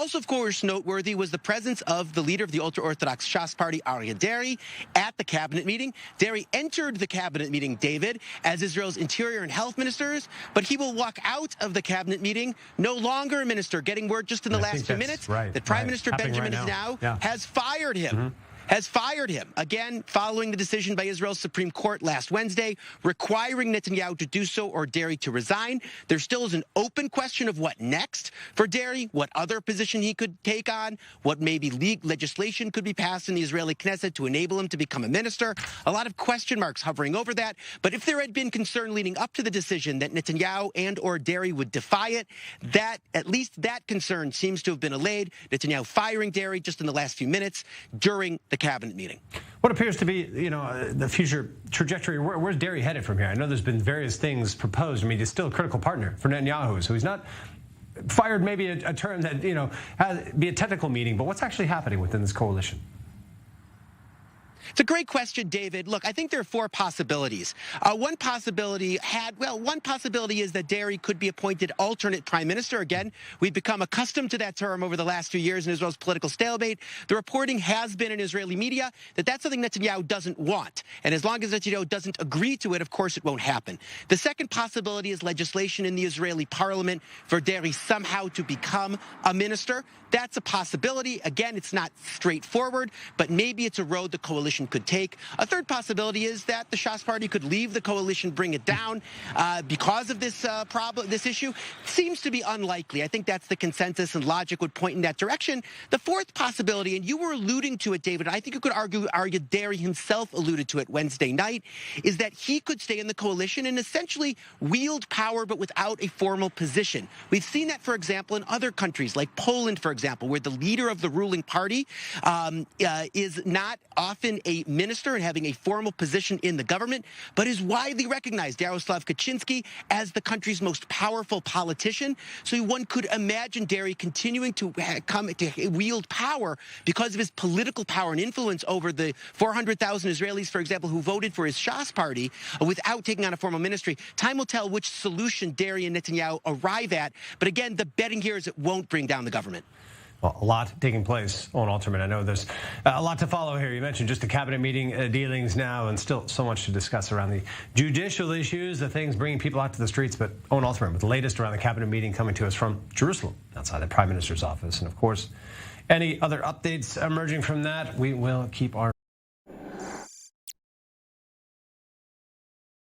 Also, of course, noteworthy was the presence of the leader of the ultra-Orthodox Shas party, Aryeh Deri, at the cabinet meeting. Deri entered the cabinet meeting, David, as Israel's interior and health ministers, but he will walk out of the cabinet meeting no longer a minister, getting word just in the last few minutes that Prime Minister Benjamin Netanyahu has fired him. Again, following the decision by Israel's Supreme Court last Wednesday, requiring Netanyahu to do so or Deri to resign. There still is an open question of what next for Deri, what other position he could take on, what maybe legislation could be passed in the Israeli Knesset to enable him to become a minister. A lot of question marks hovering over that. But if there had been concern leading up to the decision that Netanyahu and or Deri would defy it, at least that concern seems to have been allayed. Netanyahu firing Deri just in the last few minutes during the cabinet meeting. What appears to be, the future trajectory? Where's Deri headed from here? I know there's been various things proposed. I mean, he's still a critical partner for Netanyahu, so he's not fired. Maybe a term that be a technical meeting, but what's actually happening within this coalition? It's a great question, David. Look, I think there are four possibilities. One possibility is that Deri could be appointed alternate prime minister. Again, we've become accustomed to that term over the last few years in Israel's political stalemate. The reporting has been in Israeli media that that's something Netanyahu doesn't want. And as long as Netanyahu doesn't agree to it, of course, it won't happen. The second possibility is legislation in the Israeli parliament for Deri somehow to become a minister. That's a possibility. Again, it's not straightforward, but maybe it's a road the coalition could take. A third possibility is that the Shas party could leave the coalition, bring it down because of this this issue. Seems to be unlikely. I think that's the consensus, and logic would point in that direction. The fourth possibility, and you were alluding to it, David, I think you could argue Deri himself alluded to it Wednesday night, is that he could stay in the coalition and essentially wield power but without a formal position. We've seen that, for example, in other countries like Poland, for example, where the leader of the ruling party is not often a minister and having a formal position in the government, but is widely recognized, Jaroslav Kaczynski, as the country's most powerful politician. So one could imagine Deri continuing to wield power because of his political power and influence over the 400,000 Israelis, for example, who voted for his Shas party without taking on a formal ministry. Time will tell which solution Deri and Netanyahu arrive at. But again, the betting here is it won't bring down the government. Well, a lot taking place, Owen Alterman. I know there's a lot to follow here. You mentioned just the cabinet meeting dealings now, and still so much to discuss around the judicial issues, the things bringing people out to the streets. But Owen Alterman with the latest around the cabinet meeting coming to us from Jerusalem, outside the Prime Minister's office. And of course, any other updates emerging from that, we will keep our